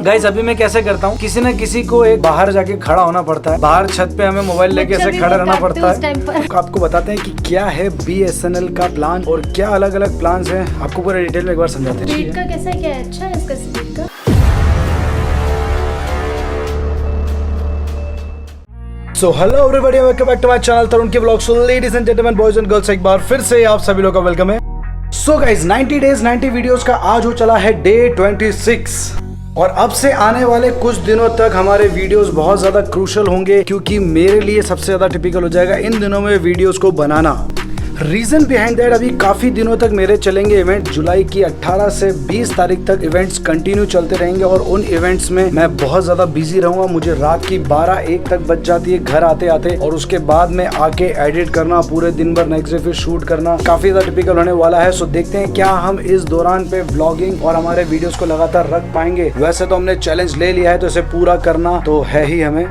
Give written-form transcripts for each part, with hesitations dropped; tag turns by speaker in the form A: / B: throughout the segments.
A: Guys अभी मैं कैसे करता हूँ, किसी न किसी को एक बाहर जाके खड़ा होना पड़ता है, बाहर छत पे हमें मोबाइल लेके ऐसे खड़ा रहना पड़ता है। आपको बताते हैं कि क्या है BSNL का प्लान और क्या अलग अलग प्लान है, आपको पूरा डिटेल में एक बार समझाते हैं।
B: स्पीड का कैसा क्या है? अच्छा है इसका स्पीड का।
A: So hello everybody, welcome back to my channel Tarun के vlogs. So ladies and gentleman, boys and girls, एक बार फिर से आप सभी लोगों का वेलकम है। सो गाइस 90 डेज 90 वीडियोस का आज हो चला है डे 26 और अब से आने वाले कुछ दिनों तक हमारे वीडियोस बहुत ज्यादा क्रूशल होंगे, क्योंकि मेरे लिए सबसे ज्यादा टिपिकल हो जाएगा इन दिनों में वीडियोस को बनाना। रीजन बिहाइंड दैट, अभी काफी दिनों तक मेरे चलेंगे इवेंट। जुलाई की 18 से 20 तारीख तक इवेंट्स कंटिन्यू चलते रहेंगे और उन इवेंट्स में मैं बहुत ज्यादा बिजी रहूंगा। मुझे रात की 12-1 तक बच जाती है घर आते आते, और उसके बाद में आके एडिट करना, पूरे दिन भर नेक्स्ट डे फिर शूट करना, काफी ज्यादा टिपिकल होने वाला है। सो देखते हैं क्या हम इस दौरान पे व्लॉगिंग और हमारे वीडियोस को लगातार रख पाएंगे। वैसे तो हमने चैलेंज ले लिया है, तो इसे पूरा करना तो है ही हमें।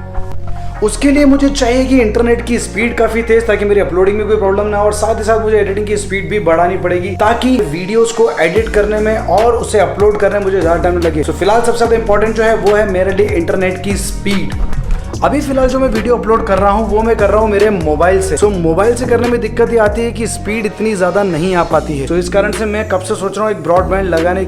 A: उसके लिए मुझे चाहिए कि इंटरनेट की स्पीड काफी तेज, ताकि मेरी अपलोडिंग में कोई प्रॉब्लम ना हो, और साथ ही साथ मुझे एडिटिंग की स्पीड भी बढ़ानी पड़ेगी, ताकि वीडियोस को एडिट करने में और उसे अपलोड करने में मुझे ज्यादा टाइम लगे। तो फिलहाल सबसे ज्यादा इंपॉर्टेंट जो है वो है मेरे लिए इंटरनेट की स्पीड। अभी फिलहाल जो मैं वीडियो अपलोड कर रहा हूँ वो मैं कर रहा हूँ मेरे मोबाइल से। तो मोबाइल से करने में दिक्कत ये आती है कि स्पीड इतनी ज्यादा नहीं आ पाती है। तो इस कारण से मैं कब से सोच रहा हूँ एक ब्रॉडबैंड लगाने,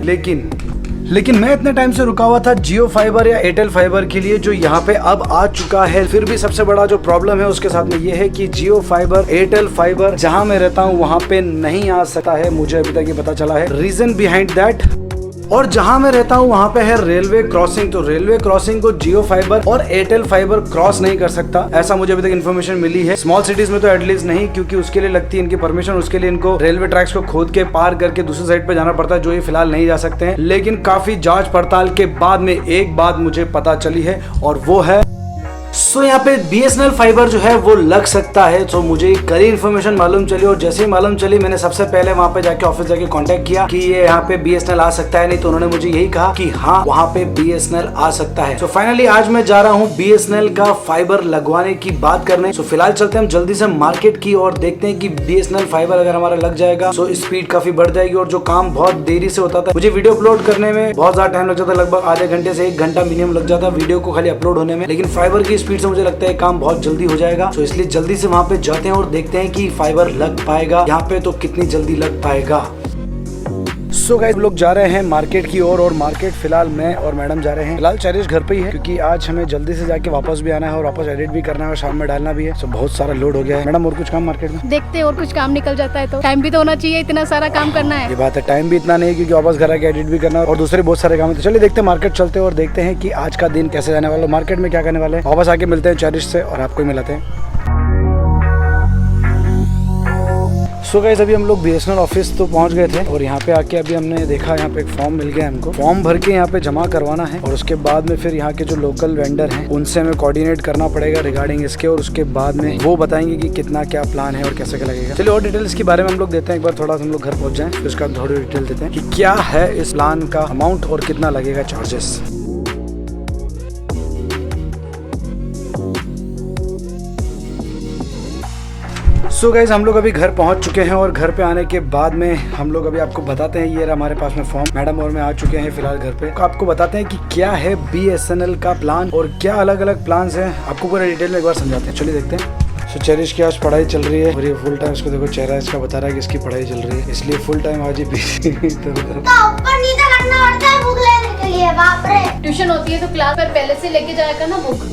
A: लेकिन मैं इतने टाइम से रुका हुआ था जियो फाइबर या एयरटेल फाइबर के लिए, जो यहाँ पे अब आ चुका है। फिर भी सबसे बड़ा जो प्रॉब्लम है उसके साथ में ये है कि जियो फाइबर, एयरटेल फाइबर जहाँ मैं रहता हूँ वहाँ पे नहीं आ सकता है। मुझे अभी तक ये पता चला है रीजन बिहाइंड दैट। और जहां मैं रहता हूं वहां पे है रेलवे क्रॉसिंग, तो रेलवे क्रॉसिंग को जियो फाइबर और एयरटेल फाइबर क्रॉस नहीं कर सकता, ऐसा मुझे अभी तक इन्फॉर्मेशन मिली है। स्मॉल सिटीज में तो एटलीस्ट नहीं, क्योंकि उसके लिए लगती है इनकी परमिशन, उसके लिए इनको रेलवे ट्रैक्स को खोद के पार करके दूसरी साइड पे जाना पड़ता है, जो ये फिलहाल नहीं जा सकते हैं। लेकिन काफी जांच पड़ताल के बाद में एक बात मुझे पता चली है, और वो है यहाँ पे BSNL फाइबर जो है वो लग सकता है। तो मुझे कई इन्फॉर्मेशन मालूम चली, और जैसे ही मालूम चली मैंने सबसे पहले वहां पे जाके ऑफिस जाके कांटेक्ट किया कि ये यहाँ पे BSNL आ सकता है नहीं, तो उन्होंने मुझे यही कहा कि हाँ वहाँ पे BSNL आ सकता है। तो फाइनली आज मैं जा रहा हूँ BSNL का फाइबर लगवाने की बात करने। तो फिलहाल चलते हैं हम जल्दी से मार्केट की और देखते हैं कि BSNL फाइबर अगर हमारा लग जाएगा तो स्पीड काफी बढ़ जाएगी। और जो काम बहुत देरी से होता था, मुझे वीडियो अपलोड करने में बहुत ज्यादा टाइम लग जाता, लगभग आधे घंटे से 1 घंटा मिनिमम लग जाता वीडियो को खाली अपलोड होने में, लेकिन फाइबर की स्पीड से मुझे लगता है काम बहुत जल्दी हो जाएगा। तो इसलिए जल्दी से वहां पे जाते हैं और देखते हैं कि फाइबर लग पाएगा यहाँ पे, तो कितनी जल्दी लग पाएगा। सो गाइस लोग जा रहे हैं मार्केट की ओर, और मार्केट फिलहाल मैं और मैडम जा रहे हैं। फिलहाल चैरिश घर पे ही है, क्योंकि आज हमें जल्दी से जाके वापस भी आना है और वापस एडिट भी करना है और शाम में डालना भी है। तो बहुत सारा लोड हो गया है। मैडम और कुछ काम मार्केट में
B: देखते हैं, और कुछ काम निकल जाता है तो टाइम भी तो होना चाहिए, इतना सारा काम करना है।
A: ये बात है, टाइम भी इतना नहीं है, क्योंकि वापस घर आके एडिट भी करना है और दूसरे बहुत सारे काम है। तो चलिए देखते हैं, मार्केट चलते हैं और देखते हैं कि आज का दिन कैसे जाने वाला, मार्केट में क्या करने वाले हैं। वापस आके मिलते हैं चैरिश से और आपको मिलाते हैं। सो गाइस अभी हम लोग BSNL ऑफिस तो पहुंच गए थे, और यहाँ पे आके अभी हमने देखा यहाँ पे एक फॉर्म मिल गया हमको। फॉर्म भर के यहाँ पे जमा करवाना है, और उसके बाद में फिर यहाँ के जो लोकल वेंडर हैं उनसे हमें कोऑर्डिनेट करना पड़ेगा रिगार्डिंग इसके, और उसके बाद में वो बताएंगे कि कितना क्या प्लान है और कैसे क्या लगेगा। चलिए और डिटेल्स के बारे में हम लोग देते हैं एक बार, थोड़ा हम लोग घर पहुंच जाएं, फिर उसका थोड़ी डिटेल देते हैं कि क्या है इस प्लान का अमाउंट और कितना लगेगा चार्जेस। सो गाइज हम लोग अभी घर पहुंच चुके हैं, और घर पे आने के बाद में हम लोग अभी आपको बताते हैं, ये रहा हमारे पास में फॉर्म। मैडम और मैं आ चुके हैं फिलहाल घर पे। आपको बताते हैं कि क्या है BSNL का प्लान और क्या अलग अलग प्लान हैं, आपको पूरा डिटेल में एक बार समझाते हैं। चलिए देखते हैं। सो चेरिश की आज पढ़ाई चल रही है, और ये फुल टाइम, इसको देखो चेहरा इसका बता रहा है कि इसकी पढ़ाई चल रही है, इसलिए फुल टाइम आज ही बिजी।
B: ट्यूशन होती है तो क्लास पर पहले से लेके जाया करना बुक।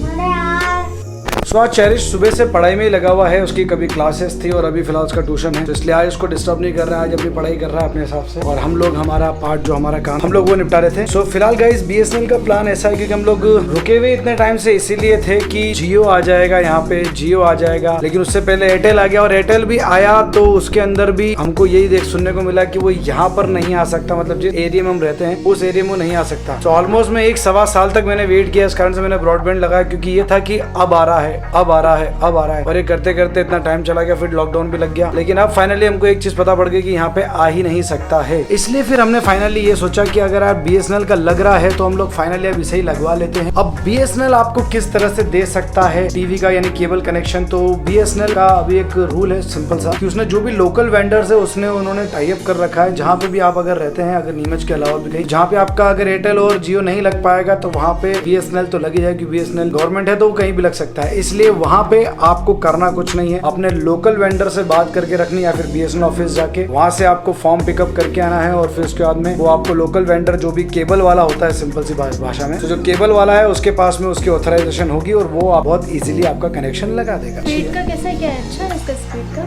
A: सो आज चेरिश सुबह से पढ़ाई में ही लगा हुआ है, उसकी कभी क्लासेस थी और अभी फिलहाल उसका ट्यूशन है, तो इसलिए आज उसको डिस्टर्ब नहीं कर रहा है, आज अपनी पढ़ाई कर रहा है अपने हिसाब से, और हम लोग हमारा पार्ट जो हमारा काम हम लोग वो निपटा रहे थे। सो फिलहाल गाइस BSNL का प्लान ऐसा है, क्योंकि हम लोग रुके हुए इतने टाइम से इसीलिए थे कि जियो आ जाएगा, यहाँ पे जियो आ जाएगा, लेकिन उससे पहले एयरटेल आ गया, और एयरटेल भी आया तो उसके अंदर भी हमको यही देख सुनने को मिला कि वो यहाँ पर नहीं आ सकता, मतलब जिस एरिया में हम रहते हैं उस एरिया में नहीं आ सकता। तो ऑलमोस्ट मैं 1-1.25 साल तक मैंने वेट किया, इस कारण से मैंने ब्रॉडबैंड लगाया, क्योंकि ये था कि अब आ रहा है, अब आ रहा है, अब आ रहा है, और ये करते करते इतना टाइम चला गया, फिर लॉकडाउन भी लग गया। लेकिन अब फाइनली हमको एक चीज पता पड़ गई कि यहाँ पे आ ही नहीं सकता है। इसलिए फिर हमने फाइनली ये सोचा कि अगर यार BSNL का लग रहा है तो हम लोग फाइनली अब इसे ही लगवा लेते हैं। अब BSNL आपको किस तरह से दे सकता है टीवी का यानी केबल कनेक्शन, तो BSNL का अभी एक रूल है सिंपल सा कि उसने जो भी लोकल वेंडर्स है उन्होंने टाई अप कर रखा है। जहाँ पे भी आप अगर रहते हैं, अगर नीमच के अलावा भी कहीं जहाँ पे आपका अगर एयरटेल और जियो नहीं लग पाएगा तो वहाँ पे BSNL तो लगी जाएगी। BSNL गवर्नमेंट है तो वो कहीं भी लग सकता है, इसलिए वहाँ पे आपको करना कुछ नहीं है, अपने लोकल वेंडर से बात करके रखनी या फिर BSNL ऑफिस जाके वहाँ से आपको फॉर्म पिकअप करके आना है। और फिर उसके बाद में वो आपको लोकल वेंडर जो भी केबल वाला होता है सिंपल सी भाषा में, तो जो केबल वाला है उसके पास में उसकी ऑथराइजेशन होगी और वो बहुत इजीली आपका कनेक्शन लगा देगा।
B: स्पीड का कैसा क्या है? अच्छा है इसका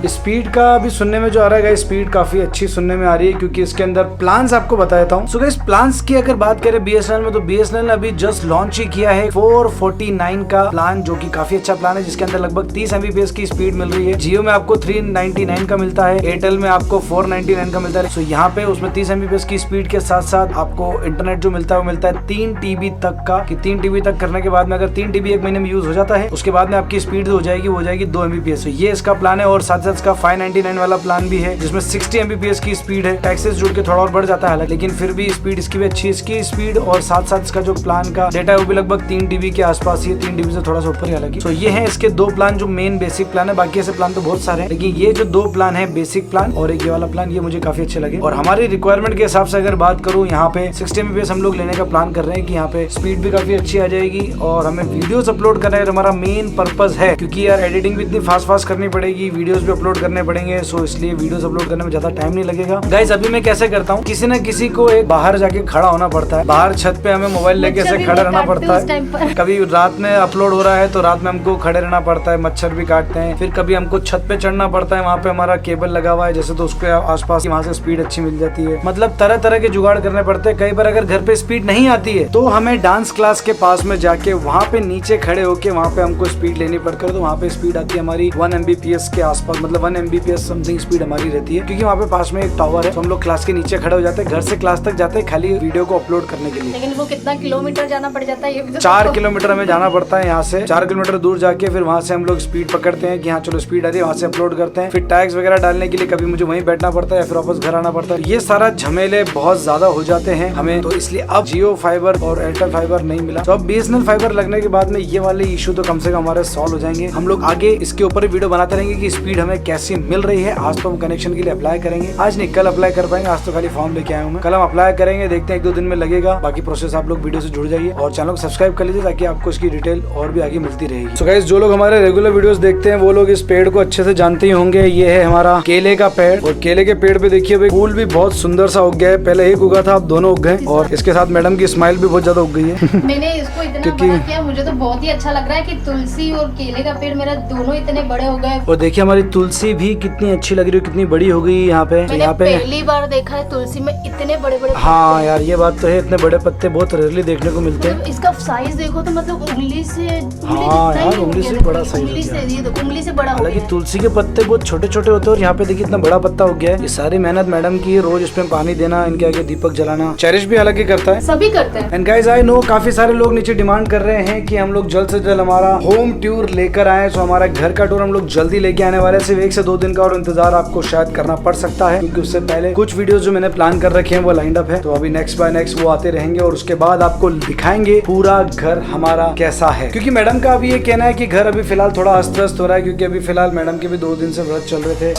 A: स्पीड का अभी सुनने में जो आ रहा है, स्पीड काफी अच्छी सुनने में आ रही है क्योंकि इसके अंदर प्लान्स आपको बता देता हूँ। सो गाइस प्लान्स की अगर बात करें BSNL में, तो BSNL ने अभी जस्ट लॉन्च ही किया है 449 का प्लान, जो कि काफी अच्छा प्लान है जिसके अंदर लगभग 30 MBPS की स्पीड मिल रही है। जियो में आपको 399 का मिलता है, एयरटेल में आपको 499 का मिलता है। सो यहाँ पे उसमें 30 MBPS की स्पीड के साथ साथ आपको इंटरनेट जो मिलता है वो मिलता है 3 TB तक का, कि 3 TB तक करने के बाद में अगर 3 TB एक महीने में यूज हो जाता है उसके बाद में आपकी स्पीड हो जाएगी 2 MBPS। ये इसका प्लान है। और साथ साथ इसका 599 वाला प्लान भी है जिसमें 60 MBPS की स्पीड है। टैक्सेस जुड़ के थोड़ा और बढ़ जाता है लेकिन फिर भी स्पीड इसकी भी अच्छी, इसकी स्पीड और साथ साथ इसका जो प्लान का डेटा है वो भी लगभग 3 TB के आसपास ही, 3 TB से थोड़ा सा ऊपर ही हालांकि। तो ये है इसके दो प्लान जो मेन बेसिक प्लान है। बाकी ऐसे प्लान तो बहुत सारे हैं लेकिन ये जो दो प्लान है बेसिक प्लान और एक ये वाला प्लान, ये मुझे काफी अच्छे लगे। और हमारी रिक्वायरमेंट के हिसाब से अगर बात करूँ, यहाँ पे 60 MBPS हम लोग लेने का प्लान कर रहे हैं कि यहाँ पे स्पीड भी काफी अच्छी आ जाएगी और हमें वीडियोस अपलोड करना है, हमारा मेन पर्पज है क्योंकि यार एडिटिंग भी इतनी फास्ट करनी पड़ेगी, वीडियोस भी अपलोड करने पड़ेंगे। सो इसलिए वीडियोस अपलोड करने में ज्यादा टाइम नहीं लगेगा। गाइस अभी मैं कैसे करता हूँ, किसी न किसी को एक बाहर जाके खड़ा होना पड़ता है, बाहर छत पे हमें मोबाइल लेके ऐसे खड़ा रहना पड़ता है। कभी रात में अपलोड हो रहा है तो रात में हमको खड़े रहना पड़ता है, मच्छर भी काटते हैं। फिर कभी हमको छत पे चढ़ना पड़ता है, वहाँ पे हमारा केबल लगा हुआ है जैसे, तो उसके आसपास वहाँ से स्पीड अच्छी मिल जाती है। मतलब तरह तरह के जुगाड़ करने पड़ते हैं। कई बार अगर घर पे स्पीड नहीं आती है तो हमें डांस क्लास के पास में जाके वहाँ पे नीचे खड़े होके वहाँ पे हमको स्पीड लेनी पड़ती है। तो वहाँ पे स्पीड आती है हमारी 1 MBPS के आसपास, मतलब 1 MBPS समथिंग स्पीड हमारी रहती है क्योंकि वहाँ पे पास में एक टावर है। तो हम लोग क्लास के नीचे खड़े हो जाते हैं, घर से क्लास तक जाते हैं खाली वीडियो को अपलोड करने के लिए।
B: लेकिन वो कितना किलोमीटर जाना पड़ जाता है? ये भी तो
A: 4 किलोमीटर हमें जाना पड़ता है। यहाँ से 4 किलोमीटर दूर जाके फिर वहाँ से हम लोग स्पीड पकड़ते हैं कि हाँ चलो स्पीड आ रही है, वहाँ से अपलोड करते हैं। फिर टैग्स वगैरह डालने के लिए कभी मुझे वहीं बैठना पड़ता है या फिर वापस घर आना पड़ता है। ये सारा झमेले बहुत ज्यादा हो जाते हैं हमें, तो इसलिए अब जियो फाइबर और एयरटेल फाइबर नहीं मिला। तो अब BSNL फाइबर लगने के बाद में ये वाले इशू तो कम से कम हमारे सॉल्व हो जाएंगे। हम लोग आगे इसके ऊपर वीडियो बनाते रहेंगे कि स्पीड हमें कैसी मिल रही है। आज तो हम कनेक्शन के लिए अप्लाई करेंगे, आज नहीं कल अप्लाई कर पाएंगे, आज तो खाली फॉर्म लेके आए हूँ मैं। कल हम अप्लाई करेंगे, देखते हैं 1-2 दिन में लगेगा। बाकी प्रोसेस आप लोग वीडियो से जुड़ जाइए और चैनल को सब्सक्राइब कर लीजिए ताकि आपको इसकी डिटेल और भी आगे मिलती रहेगी। सो गाइस जो लोग हमारे रेगुलर वीडियोस देखते हैं वो लोग इस पेड़ को अच्छे से जानते ही होंगे। ये है हमारा केले का पेड़ और केले के पेड़ पे देखिए भाई फूल भी बहुत सुंदर सा उग गया है। पहले एक उगा था, अब दोनों उग गए और इसके साथ मैडम की स्माइल भी बहुत ज्यादा उग गई है।
B: मैंने इसको इतना बड़ा किया, मुझे तो बहुत ही अच्छा लग रहा है कि तुलसी और केले का पेड़ मेरा दोनों इतने बड़े हो गए।
A: और देखिए हमारी तुलसी भी कितनी अच्छी लग रही है, कितनी बड़ी हो गई है यहाँ पे।
B: मैंने पहली बार देखा है तुलसी में इतने बड़े बड़े।
A: हाँ यार ये बात तो है, इतने बड़े पत्ते बहुत रेयरली देखने को मिलते हैं।
B: इसका साइज देखो तो मतलब उंगली से,
A: हाँ यार उंगली से बड़ा साइज है,
B: उंगली से बड़ा।
A: हालांकि तुलसी के पत्ते बहुत छोटे छोटे होते हैं और यहाँ पे देखिए इतना बड़ा पत्ता हो गया है। ये सारी मेहनत मैडम की, रोज इसमें पानी देना, इनके आगे दीपक जलाना। चेरिश भी हालांकि करता है,
B: सभी करते हैं।
A: एंड गाइस आई नो काफी सारे लोग नीचे डिमांड कर रहे हैं कि हम लोग जल्द से जल्द हमारा होम टूर लेकर आए। तो हमारा घर का टूर हम लोग जल्दी लेके आने वाले हैं। सिर्फ 1 से 2 दिन का और इंतजार आपको शायद करना पड़ सकता है क्योंकि उससे पहले कुछ वीडियोस जो मैंने प्लान कर रखे हैं वो लाइंड अप है। तो अभी नेक्स्ट बाय नेक्स्ट वो आते रहेंगे और उसके बाद आपको दिखाएंगे पूरा घर हमारा कैसा है। क्योंकि मैडम का अभी ये कहना है कि घर अभी फिलहाल थोड़ा अस्त व्यस्त हो रहा है क्योंकि अभी फिलहाल मैडम के भी 2 दिन से व्रत चल रहे थे,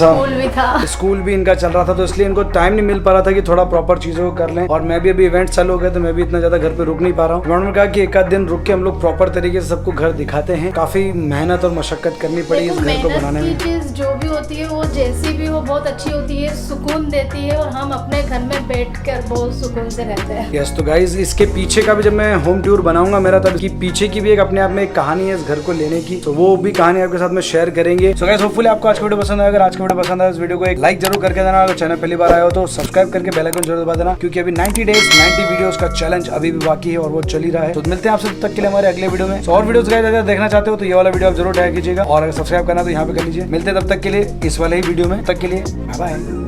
A: स्कूल भी इनका चल रहा था, तो इसलिए इनको टाइम नहीं मिल पा रहा था कि थोड़ा प्रॉपर चीजों को कर लें। और मैं भी अभी इवेंट चालू हो गए तो मैं भी इतना ज्यादा घर पे रुक नहीं पा रहा हूँ। मैडम ने कहा कि 1 आध दिन रुक के हम लोग प्रॉपर तरीके से सबको घर दिखाते हैं। काफी मेहनत और मशक्कत करनी पड़ी इस घर को बनाने में।
B: चीज जो भी होती है वो जैसी भी हो बहुत अच्छी होती है, सुकून देती है और हम अपने घर में बैठकर बहुत सुकून से रहते हैं।
A: यस तो गाइज इसके पीछे का भी जब मैं होम टूर बनाऊंगा मेरा, तब इसकी पीछे की भी एक अपने आप में एक कहानी है इस घर को लेने की, तो वो भी कहानी आपके साथ में शेयर करेंगे। सो गाइज होपफुली आपको आज का वीडियो पसंद आया। अगर आज का वीडियो पसंद आया इस वीडियो को एक लाइक जरूर करके देना। अगर चैनल पहली बार आया हो तो सब्सक्राइब करके बेल आइकन जरूर दबा देना क्योंकि अभी 90 डेज 90 वीडियोस का चैलेंज अभी भी बाकी है और वो चल ही रहा है। तो मिलते हैं आपसे तब तक के लिए हमारे अगले वीडियो में। और वीडियोस गाइस अगर देखना चाहते हो तो ये वाला वीडियो आप जरूर ट्राई कीजिएगा और अगर सब्सक्राइब करना तो यहाँ पे कर लीजिए। मिलते हैं तब तक के लिए इस वाले ही वीडियो में, तब तक के लिए बाय बाय।